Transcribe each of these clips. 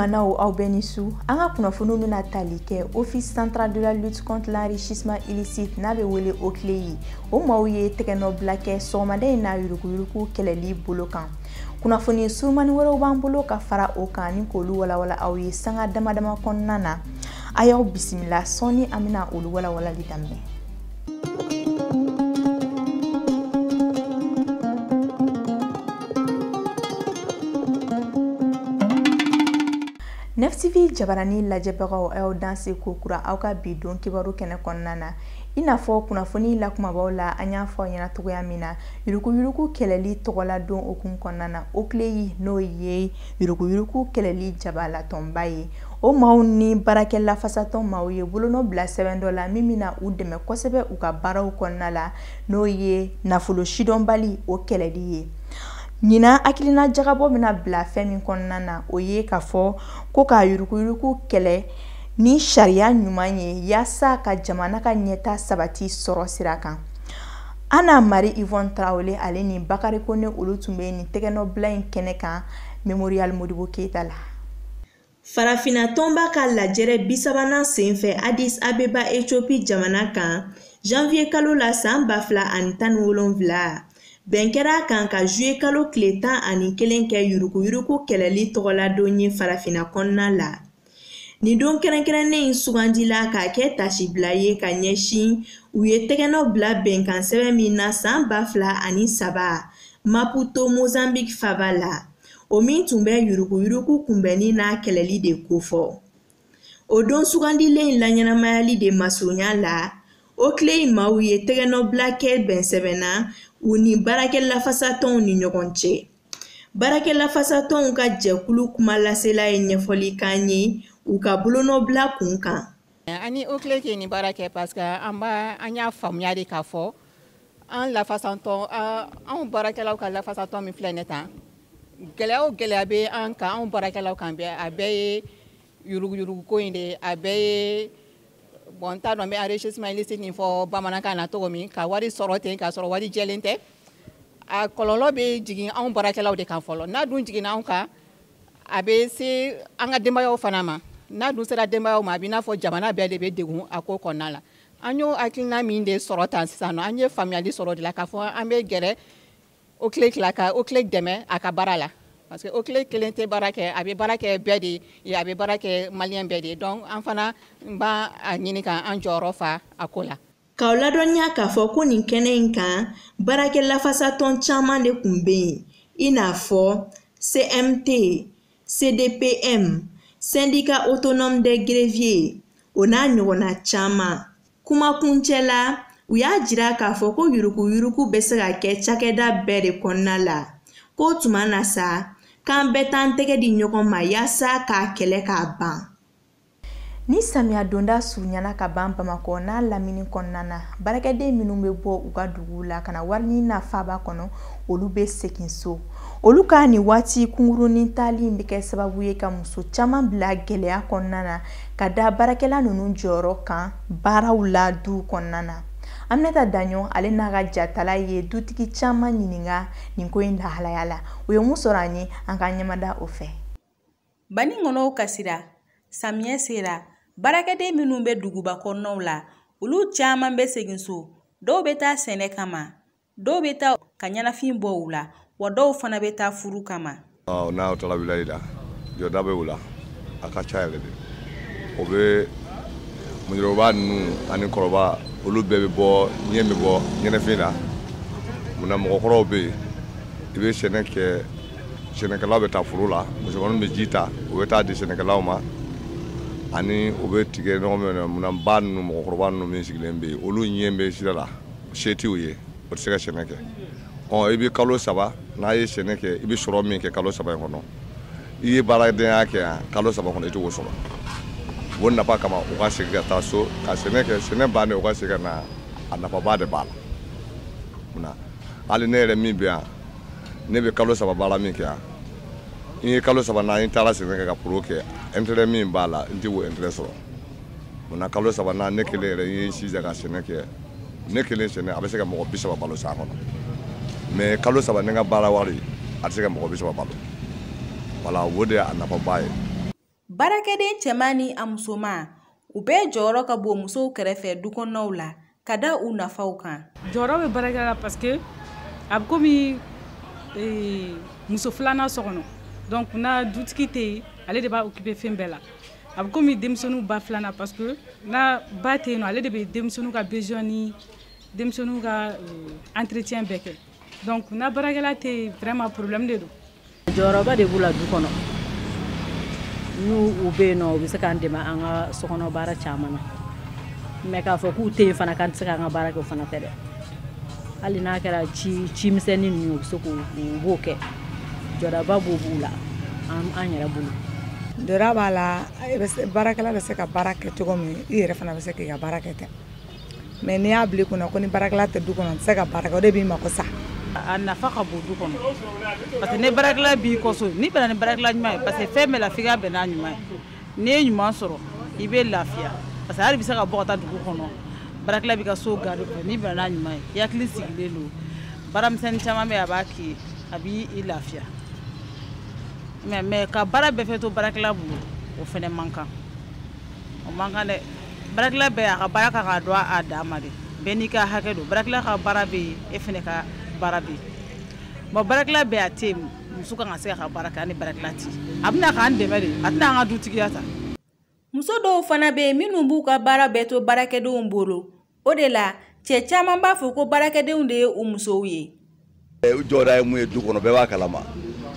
Ɲumanaw aw bɛɛ ni su an ka kunnafoniw bɛna tali kɛ Office central de la lutte contre l'enrichissement illicite n'a bɛ wele OCLEI o maaw ye tɛgɛnɔbila kɛ sɔgɔmada in na yuruguyurugu kɛlɛli bolo kan. Kunnafoni surumani wɛrɛw b'an bolo ka fara o kan ni k'olu walawala aw ye sanga damadama kɔnɔna na. A y'aw bisimila sɔɔni an bɛna olu walawalali daminɛ. Neftivi jabarani lajɛbagaw aw danse kokura aw ka bi don kibaru kɛnɛ kɔnɔna na. I n'a fɔ kunnafoni lakumabaw la an y'a fɔ ɲɛna cogoya min na yuruguyurugu kɛlɛli tɔgɔla don okun kɔnɔna na OCLEI n'o ye yuruguyurugu kɛlɛli jabalatɔnba ye. O maaw ni baarakɛla fasatɔn maaw ye bolonɔ bila sɛbɛn dɔ la min bɛna u dɛmɛ kosɛbɛ u ka baaraw kɔnɔna la n'o ye nafolo sidɔnbali o kɛlɛli ye. Ɲina hakilina jagabɔ bɛna bila fɛn min kɔnɔna na o ye k'a fɔ ko ka yuruguyurugu kɛlɛ ni sariya ɲuman ye yaasa ka jamana ka ɲɛta sabati sɔrɔ sira kan. Ana Mari Yvonne Traoré ale ni Bakari Kone olu tun bɛ nin tɛgɛnɔbila in kɛnɛ kan Memorial Modibo Keita la. Farafina tɔnba ka lajɛrɛ 30nan senfɛ Addis Abeba Ethiopie jamana kan janvier kalo la san 2017 bɛn kɛra kan ka juillet kalo tile 11 kɛ yuruguyurugu kɛlɛli tɔgɔladon ye farafina kɔnɔna la. Nin don kɛrɛnkɛrɛnnen sugandila k'a kɛ tasibila ye ka ɲɛsin u ye tɛgɛnɔ bila bɛnkan sɛbɛn min na san 2003 Maputo Mozambique faba la. O min tun bɛ yuruguyurugu kunbɛnni n'a kɛlɛli de kofɔ. O don sugandilen laɲɛnamayali de masurunya la OCLEI maaw ye tɛgɛnɔbila kɛ bɛn sɛbɛnna u ni baarakɛla fasatɔnw ni ɲɔgɔn cɛ. Baarakɛla fasatɔnw ka jɛkulu kuma lasela ye ɲɛfɔli kan ye u ka bolonɔbila kun kan. Ani OCLEI kɛ nin baara kɛ parce que an y'a faamuya de k'a fɔ an lafasatɔn anw baarakɛlaw ka lafasatɔn min filɛ ne tan gɛlɛya o gɛlɛya bɛ an kan anw baarakɛlaw kan bɛɛ a bɛɛ ye yuruguyurugu ko in de a bɛɛ ye bon t'a dɔn n bɛ enrichissement illicite nin fɔ bamanankan na cogo min ka wari sɔrɔ ten k'a sɔrɔ wari jɛlen tɛ a kɔlɔlɔ bɛ jigin anw baarakɛlaw de kan fɔlɔ n'a dun jiginna anw kan a bɛ se an ka denbayaw fana ma n'a dun sera denbayaw ma a bɛ n'a fɔ jamana bɛɛ de bɛ degun a ko kɔnɔna la an y'o hakilina min de sɔrɔ tan sisan an ye faamuyali sɔrɔ de la k'a fɔ an bɛ gɛrɛ OCLEI ka OCLEI dɛmɛ a ka baara la parce que OCLEI kelen tɛ baara kɛ a bɛ baara kɛ bɛɛ de ye a bɛ baara kɛ maliyɛn bɛɛ de ye donc an fana b'a ɲini k'an jɔyɔrɔ fa a ko la. K'aw ladɔnniya k'a fɔ ko nin kɛnɛ in kan baarakɛla fasatɔn caman de tun bɛ yen i n'a fɔ CMT, CDPM, Syndicat autonome des greffiers o n'a ɲɔgɔnna caman. Kumakuncɛ la u y'a jira k'a fɔ ko yuruguyurugu bɛ se ka kɛ cakɛda bɛɛ de kɔnɔna la ko tuma na sa k'an bɛ t'an tɛgɛ di ɲɔgɔn ma yaasa k'a kɛlɛ k'a ban. Ni samiya donda surunyana ka ban Bamakɔ n'a lamini kɔnɔna na baarakɛden minnu bɛ bɔ u ka dugu la ka na wari ɲini na faaba kɔnɔ olu bɛ segin so. Olu ka nin waati kunkurunin tali bɛ kɛ sababu ye ka muso caman bila gɛlɛya kɔnɔna na ka da baarakɛla ninnu jɔyɔrɔ kan baaraw la du kɔnɔna na. Aminata Daɲon ale n'a ka jatala ye dutigi caman ɲininka nin ko in lahalaya la. O ye mun sɔrɔ an ye an ka ɲɛmada o fɛ. Banikɔnɔw kasira samiyɛ sera baarakɛden minnu bɛ duguba kɔnɔnaw la olu caman bɛ segin so dɔw bɛ taa sɛnɛ kama dɔw bɛ taa ka ɲɛnafin bɔ u la wa dɔw fana bɛ taa furu kama. N'a taara wilayi la jɔda bɛ u la a ka ca yɛrɛ de o bɛ musokɔrɔba ninnu ani kɔrɔba olu bɛɛ bɛ bɔ ɲɛ bɛ bɔ ɲɛnafin na munna mɔgɔkɔrɔw bɛ yen i bɛ sɛnɛ kɛ sɛnɛkɛlaw bɛ taa furu la musokɔrɔba bɛ ji ta u bɛ taa di sɛnɛkɛlaw ma ani u bɛ tigɛ ɲɔgɔn min munna ba ninnu mɔgɔkɔrɔba ninnu min sigilen bɛ yen olu ɲɛ bɛ sira la se t'u ye o tɛ se ka sɛnɛ kɛ i bɛ kalo 3 n'a ye sɛnɛ kɛ i bɛ sɔrɔ min kɛ kalo 3 in kɔnɔ i ye baaradenya kɛ yan kalo 3 kɔnɔ i t'o sɔrɔ o nafa kama u ka segin ka taa so ka sɛnɛ kɛ sɛnɛ bannen u ka segin ka na a nafaba de b'a la munna hali ne yɛrɛ min bɛ yan ne bɛ kalo 3 baara min kɛ yan i ye kalo 3 na n taara sɛnɛ kɛ ka poro kɛ intérêt min b'a la n tɛ o intérêt sɔrɔ munna kalo 3 na ne kelen yɛrɛ ye sija ka sɛnɛ kɛ ne kelen sɛnɛ a bɛ se ka mɔgɔ 30 balo san kɔnɔ mais kalo 3 ne ka baara wari a tɛ se ka mɔgɔ 30 balo voilà o de y'a nafaba ye. Baarakɛden cɛman ni a musoman u bɛɛ jɔyɔrɔ ka bon musow kɛrɛfɛ du kɔnɔnaw la ka da u nafaw kan. Jɔyɔrɔ bɛ baarakɛla la parce que a bɛ komi muso filanan so kɔnɔ donc na dutigi tɛ yen ale de b'a occuper fɛn bɛɛ la. A bɛ komi denmisɛnninw ba filanan parce que na ba tɛ yen nɔ ale de bɛ denmisɛnninw ka besoin ni denmisɛnninw ka entretien bɛɛ kɛ donc na baarakɛla tɛ yen vraiment problème de don. Jɔyɔrɔba de b'u la du kɔnɔ n'u bɛ yen nɔ u bɛ se k'an dɛmɛ an ka sokɔnɔ baara caman na mais k'a fɔ k'u tɛ yen fana k'an tɛ se k'an ka baara kɛ o fana tɛ dɛ. Hali n'a kɛra ci misɛnnin ninnu u bɛ se k'u b'o kɛ jɔyɔrɔba b'u la an yɛrɛ bolo. Jɔyɔrɔ b'a la baarakɛla bɛ se ka baara kɛ cogo min i yɛrɛ fana bɛ se k'i ka baara kɛ ten mais n'i y'a bila i kunna ko ni baarakɛla tɛ du kɔnɔ n tɛ se ka baara kɛ o de b'i mako sa. A nafa ka bon du kɔnɔ parce que ni baarakɛla b'i kɔsɔ n'i bɛnna ni baarakɛla ɲuman ye parce que fɛn bɛɛ la f'i ka bɛn n'a ɲuman ye n'i ye ɲuman sɔrɔ i bɛ lafiya parce que hali bɛ se ka bɔ ka taa dugu kɔnɔ baarakɛla b'i ka so garde kɔnɔ n'i bɛnna n'a ɲuman ye i hakili sigilen don baaramisɛnnin caman bɛ yen a b'a k'i ye a b'i lafiya mais ka baara bɛɛ fɛ to baarakɛla bolo o fɛnɛ man kan o man kan dɛ baarakɛla bɛɛ a ka baara kan ka dɔn a dan ma de bɛɛ n'i ka hakɛ don baarakɛla ka baara bɛ yen e fɛnɛ ka baara bɛ yen bon baarakɛla bɛɛ a tɛ yen muso kan ka se ka baara kɛ ani baarakɛla tɛ a bɛna k'an dɛmɛ de a tɛna an ka dutigiya ta. Muso dɔw fana bɛ yen minnu b'u ka baara bɛɛ to baarakɛdenw bolo o de la cɛ caman b'a fɔ ko baarakɛdenw de ye u musow ye. U jɔda ye mun ye du kɔnɔ bɛɛ b'a kalama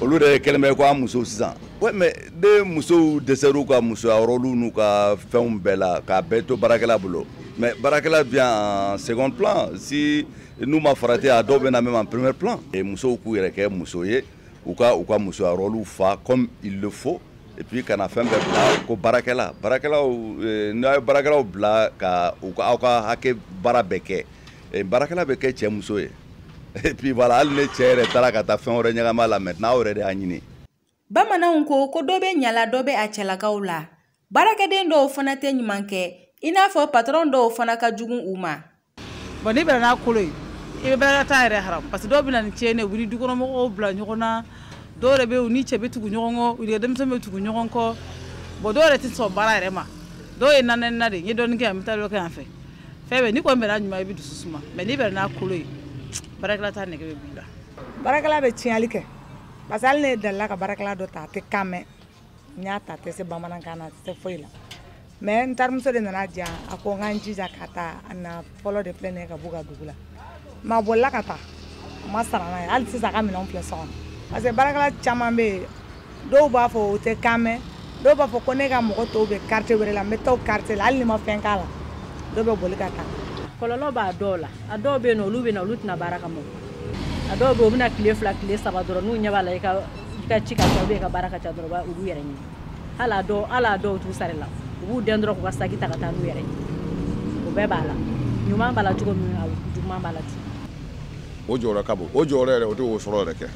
olu de kɛlen bɛ ko an musow sisan ouais mais de musow dɛsɛr'u ka musoya rôle n'u ka fɛnw bɛɛ la k'a bɛɛ to baarakɛla bolo mais baarakɛla vient en second plan si n'u ma farati a dɔw bɛ na même en premier plan et musow k'u yɛrɛ kɛ muso ye u ka musoya rôle fa comme il le faut et puis kana fɛn bɛɛ bila ko baarakɛlaw n'a ye baarakɛlaw bila ka aw ka hakɛ baara bɛɛ kɛ baarakɛla bɛ kɛ cɛ muso ye et puis voilà hali ne cɛ yɛrɛ taara ka taa fɛn wɛrɛ ɲagama la maintenant aw yɛrɛ de y'a ɲini. Bamananw ko dɔ bɛ ɲala dɔ bɛ a cɛlakaw la baarakɛden dɔw fana tɛ ɲuman kɛ i n'a fɔ patron dɔw fana ka jugu u ma. Bon n'i bɛnna n'a kolo ye i bɛ baarakɛla ta yɛrɛ haram parce que dɔw bɛ na ni tiɲɛni ye u bɛ dukɔnɔmɔgɔw bila ɲɔgɔn na dɔw yɛrɛ bɛ yen u ni cɛ bɛ tugu ɲɔgɔn kɔ u ni denmisɛnw bɛ tugu ɲɔgɔn kɔ bon dɔw yɛrɛ tɛ sɔn baara yɛrɛ ma dɔw ye nanɛnina de n ye dɔɔnin kɛ yan n bɛ taa dɔ kɛ yan fɛ fɛn bɛɛ n'i kɔni bɛnna ɲuman i bɛ dusu suma mais n'i bɛnna n'a kolo ye baarakɛla ta nɛgɛ bɛ b'i la. Baarakɛla bɛ tiɲɛli kɛ parce que hali ne dalila ka baarakɛla dɔ ta a tɛ kan mɛn n y'a ta a tɛ se bamanankan na a tɛ se foyi la mais n terimuso de nana diyan a ko n ka n jija ka taa a na fɔlɔ de filɛ nin ye ka bɔ ka dugu la mais a bolila ka taa a ma sara n'a ye hali sisan a ka minɛnw filɛ so kɔnɔ parce que baarakɛla caman bɛ yen dɔw b'a fɔ o tɛ kan mɛn dɔw b'a fɔ ko ne ka mɔgɔ tɔw bɛ quartier wɛrɛ la n bɛ taa o quartier la hali ni ma fɛn k'a la dɔw bɛ boli ka taa. Kɔlɔlɔ b'a dɔw la a dɔw bɛ yen nɔ olu bɛ na olu tɛna baara ka mɔ a dɔw bɛ yen u bɛna tile 2 tile 3 dɔrɔn n'u ɲɛ b'a la i ka ci ka ca i ka baara ka ca dɔrɔn u b'u yɛrɛ ɲini hali a dɔw t'u sara la u b'u den dɔrɔn k'u ka saki ta ka taa n'u yɛrɛ ye o bɛɛ b'a la ɲuman b'a la cogo min na juguman b'a la ten. O jɔyɔrɔ ka bon o jɔyɔrɔ yɛrɛ o tɛ o sɔrɔ yɛrɛ kɛ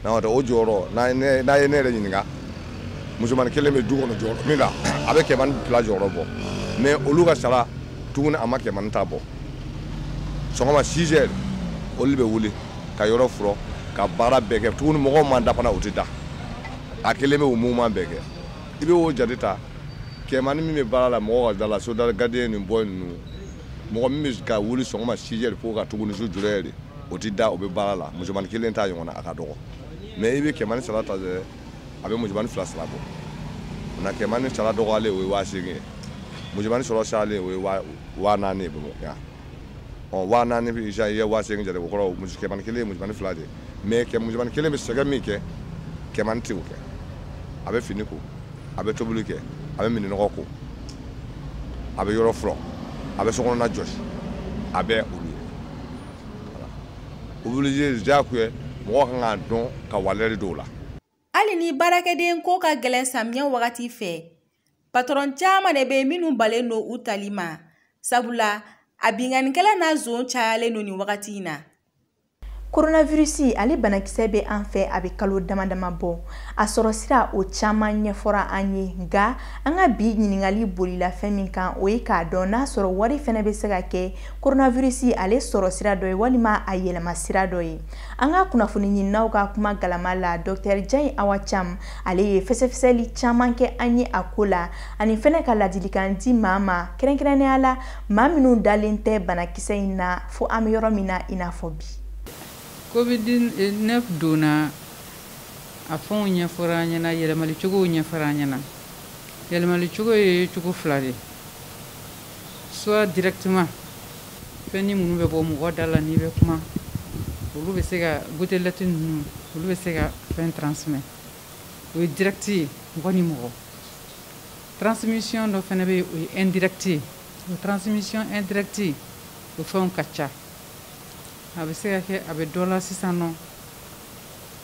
n'o tɛ o jɔyɔrɔ n'a ye ne yɛrɛ ɲininka musomanin kelen bɛ du kɔnɔ jɔyɔrɔ min na a bɛ cɛmanin 2 jɔyɔrɔ bɔ mais olu ka sara tuguni a ma cɛmanin ta bɔ sɔgɔma 6 heures olu bɛ wuli ka yɔrɔ furɔ ka baara bɛɛ kɛ tuguni mɔgɔw man da fana o tɛ da a kelen bɛ o mouvement bɛɛ kɛ i bɛ o jate ta cɛmanin min bɛ baara la mɔgɔ ka da la soda gardien ni bɔ ninnu mɔgɔ min bɛ ka wuli sɔgɔma 6 heures fo ka tuguni su jurɛ heure o tɛ da o bɛ baara la musomanin kelen t'a ɲɔgɔn na a ka dɔgɔ mais i bɛ cɛmanin sara ta dɛ a bɛ musomanin 2 sara bɔ nka cɛmanin sara dɔgɔyalen o ye 8,000 ye musomanin sɔrɔ sayalen o ye 4,000 ye Bamakɔ 4,000 i ye 8,000 jate o kɔrɔ cɛmanin kelen ye musomanin 2 de mais musomanin kelen bɛ sɛgɛ min kɛ cɛmanin tɛ o kɛ a bɛ fini ko a bɛ tobili kɛ a bɛ minɛnɔgɔ ko a bɛ yɔrɔ furɔ a bɛ sokɔnɔna jɔsi a bɛ olu ye diyagoya mɔgɔ kan k'a dɔn ka walɛri dɔw la. Hali ni baarakɛden ko ka gɛlɛn samiyɛ wagati fɛ patron caman de bɛ yen minnu balen don u tali ma sabula a binganikɛla n'a zon cayalen don nin wagati in na. Coronavirus ale banakisɛ bɛ an fɛ a bɛ kalo damadama bɔ a sɔrɔ sira o caman ɲɛfɔra an ye nka an ka bi ɲininkali bolila fɛn min kan o ye k'a dɔn n'a sɔrɔ wari fɛnɛ bɛ se ka kɛ coronavirus ale sɔrɔ sira dɔ ye walima a yɛlɛma sira dɔ ye an ka kunnafoni ɲininaw ka kuma galama la Dr Jayi Awa Cham ale ye fɛsɛfɛsɛli caman kɛ an ye a ko la ani fɛnɛ ka ladilikan di maa ma kɛrɛnkɛrɛnnenya la maa minnu dalen tɛ banakisɛ in na fo an bɛ yɔrɔ min na i n'a fɔ bi. COVID-19 donna a fɛnw ɲɛfɔra an ɲɛna yɛlɛmali cogow ɲɛfɔra an ɲɛna yɛlɛmali cogo ye cogo fila de soit directement fɛn ni minnu bɛ bɔ mɔgɔ da la n'i bɛ kuma olu bɛ se ka gotelɛti ninnu olu bɛ se ka fɛn transmet o ye direct ye mɔgɔ ni mɔgɔ transmission dɔ fɛnɛ bɛ yen o ye indirect ye o transmission indirect o fɛnw ka ca a bɛ se ka kɛ a bɛ dɔ la sisan nɔ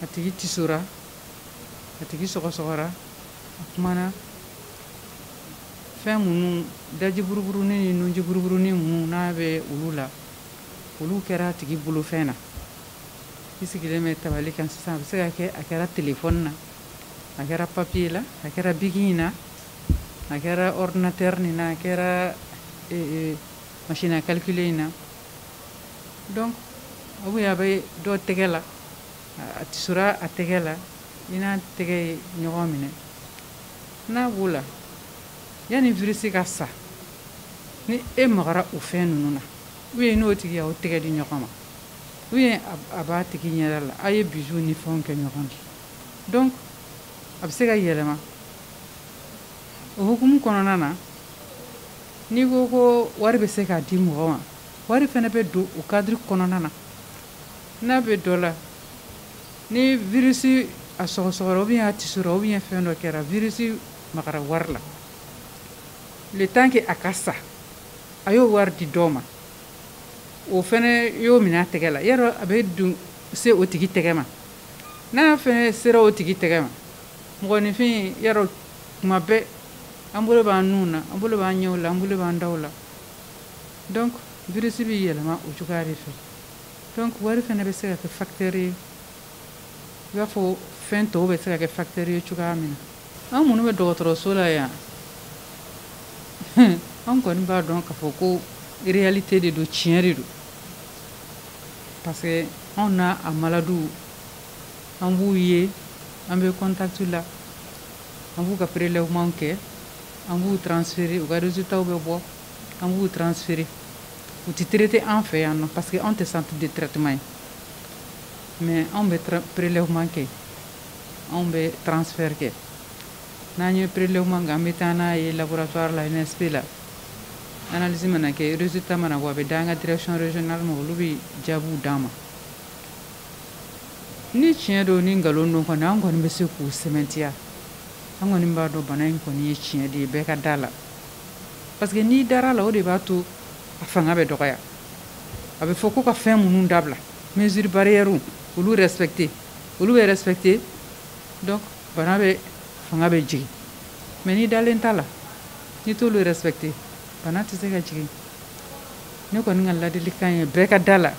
a tigi tisora a tigi sɔgɔsɔgɔra a kumana fɛn minnu daji buruburunin ni nunji buruburunin minnu n'a bɛ olu la olu kɛra a tigi bolo fɛn na i sigilen bɛ tabali kan sisan a bɛ se ka kɛ a kɛra telefɔni na a kɛra papier la a kɛra bigi in na a kɛra ordinateur nin na a kɛra machine à calculer in na donc a bɛ dɔ tɛgɛ la a tisora a tɛgɛ la i n'a tɛgɛ ye ɲɔgɔn minɛ n'a b'o la yani virus ka sa ni e magara o fɛn ninnu na ou bien n'o tigi y'aw tɛgɛ di ɲɔgɔn ma ou bien a b'a tigi ɲɛda la a ye bisou ni fɛnw kɛ ɲɔgɔn na donc a bɛ se ka yɛlɛma o hukumu kɔnɔna na n'i ko wari bɛ se k'a di mɔgɔ ma wari fɛnɛ bɛ don o cadre kɔnɔna na n'a bɛ dɔ la ni virus a sɔgɔsɔgɔra ou bien a tisora ou bien fɛn dɔ kɛra virus magara wari la le temps que a ka sa a y'o wari di dɔ ma o fɛnɛ y'o minɛ a tɛgɛ la yarɔ a bɛ dun se o tigi tɛgɛ ma n'a fɛnɛ sera o tigi tɛgɛ ma mɔgɔninfin yarɔ kuma bɛɛ an bolo b'an nun na an bolo b'an ɲɛw la an bolo b'an daw la donc virus bɛ yɛlɛma o cogoya de fɛ donc wari fɛnɛ bɛ se ka kɛ facteur ye i b'a fɔ fɛn tɔw bɛ se ka kɛ facteur ye cogoya min na an minnu bɛ dɔgɔtɔrɔso la yan an kɔni b'a dɔn k'a fɔ ko réalité de don tiɲɛ de don parce que anw n'a a maladiw an b'u ye an bɛ contact la an b'u ka prélèvement kɛ an b'u transférer u ka résultats bɛ bɔ an b'u transférer u ti traiter an fɛ yan nɔ parce que anw tɛ centre de traitement ye mais anw bɛ prélèvement kɛ anw bɛ transfert kɛ n'an ye prélèvement kɛ an bɛ taa n'a ye laboratoire la INSP la analyse mana kɛ résultat mana bɔ a bɛ d'an ka direction régionale ma olu bɛ jaabiw d'an ma ni tiɲɛ don ni nkalon don kɔni an kɔni bɛ se k'u sɛmɛntiya an kɔni b'a dɔn bana in kɔni ye tiɲɛ de ye bɛɛ ka da la parce que n'i dara la o de b'a to a fanga bɛ dɔgɔya a bɛ fɔ ko ka fɛn minnu dabila mesure barrière olu respecter olu bɛ respecter donc bana bɛ fanga bɛ jigin mais ni dalen t'a la ni t'olu respecter bana tɛ se ka jigin ne kɔni ka ladilikan ye bɛɛ ka da la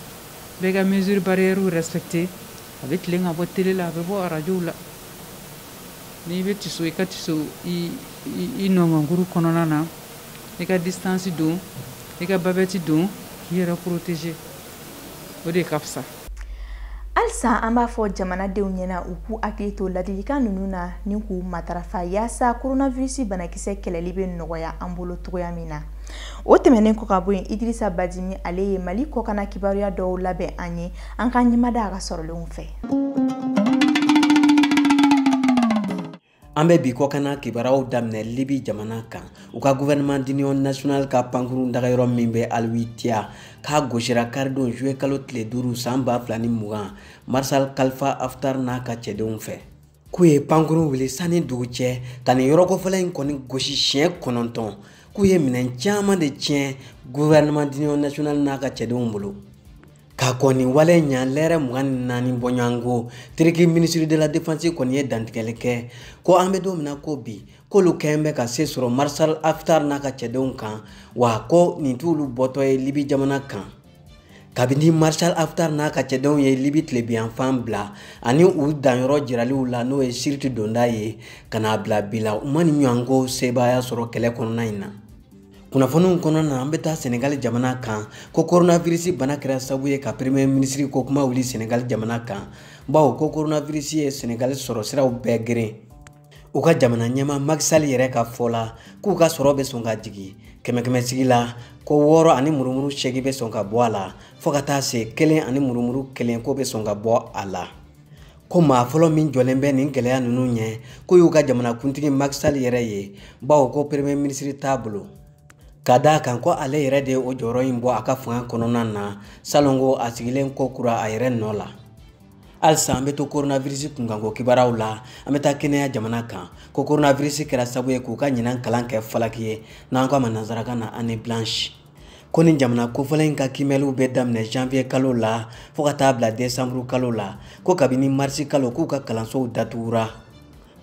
bɛɛ ka mesure barrière respecter a bɛ tilen ka bɔ télé la a bɛ bɔ radio la n'i bɛ tiso i ka tiso i nɔngɔnkuru kɔnɔna na i ka distance don i ka babɛti don k'i yɛrɛ protéger o de ka fisa. Halisa an b'a fɔ jamanadenw ɲɛna u k'u hakili to ladilikan ninnu na ni k'u matarafa yaasa coronavirus banakisɛ kɛlɛli bɛ nɔgɔya an bolo cogoya min na. O tɛmɛnen kɔ ka bɔ yen Idrissa Badimi ale ye Mali kɔkana kibaruya dɔw labɛn an ye an ka ɲɛmada a ka sɔrɔlenw fɛ. An bɛ bi kɔkana kibaruyaw daminɛ Libi jamana kan u ka gouvernement d'union nationale ka pankurun dagayɔrɔ min bɛ Alwitiya k'a gosira karidon juillet kalo tile 5 san 2020 Marshal Khalifa Haftar n'a ka cɛdenw fɛ k'u ye pankurun wuli sani dugu cɛ ka nin yɔrɔ kɔfɛla in kɔni gosi siɲɛ 9 k'u ye minɛn caman de tiɲɛ gouvernement d'union nationale n'a ka cɛdenw bolo ka kɔni wale ɲa lɛrɛ 24 bɔɲɔgɔnko teriki ministre de la défense kɔni ye dantigɛli kɛ ko an bɛ don min na ko bi k'olu kɛn bɛ ka se sɔrɔ Marshal Haftar n'a ka cɛdenw kan wa ko nin t'olu bɔtɔ ye Libi jamana kan kabini Marshal Haftar n'a ka cɛdenw ye Libi tilebiyan fan bila ani u danyɔrɔ jiraliw la n'o ye Siriti donda ye ka n'a bila bi la u ma ni ɲɔgɔn ko sebaaya sɔrɔ kɛlɛ kɔnɔna in na. Kunnafoniw kɔnɔna na an bɛ taa Senegal jamana kan ko coronavirus bana kɛra sababu ye ka premier ministre ko kuma wuli Senegal jamana kan bawo ko coronavirus ye Senegal sɔrɔ siraw bɛɛ geren. U ka jamana ɲɛma Macky Sall yɛrɛ ka fɔ la k'u ka sɔrɔ bɛ sɔn ka jigi kɛmɛ sigi la ko 6 ani murumuru 8 bɛ sɔn ka bɔ a la fo ka taa se 1 ani murumuru 1 ko bɛ sɔn ka bɔ a la. Ko maa fɔlɔ min jɔlen bɛ nin gɛlɛya ninnu ɲɛ ko y'u ka jamana kuntigi Macky Sall yɛrɛ ye bawo ko premier ministre t'a bolo. Ka d'a kan ko ale yɛrɛ de o jɔyɔrɔ in bɔ a ka fanga kɔnɔna na salongo a sigilen ko kura a yɛrɛ nɔ la. Alisa an bɛ to coronavirus kunkanko kibaraw la an bɛ taa kɛnɛya jamana kan ko coronavirus kɛra sababu ye k'u ka ɲinan kalan kɛ falaki ye n'an ko a ma nanzarakan na année blanche. Ko nin jamana kofɔlen in ka kimɛliw bɛ daminɛ janvier kalo la fo ka taa bila décembre kalo la ko kabini mars kalo k'u ka kalansow datugura.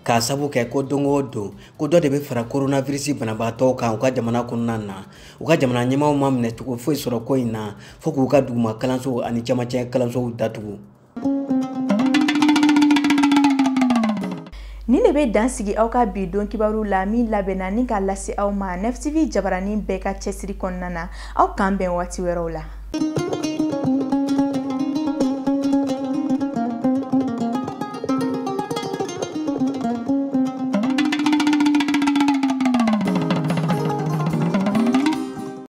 K'a sabu kɛ ko don o don ko dɔ de bɛ fara coronavirus banabaatɔw kan u ka jamana kɔnɔna na u ka jamana ɲɛmaaw ma minɛ cogo foyi sɔrɔ ko in na fo k'u ka duguma kalansow ani camancɛ kalansow datugu. Ni de bɛ dan sigi aw ka bi don kibaru la min labɛnna ni ka lase aw ma 9TV jabaranin bɛɛ ka cɛsiri kɔnɔna na aw kan bɛn waati wɛrɛw la.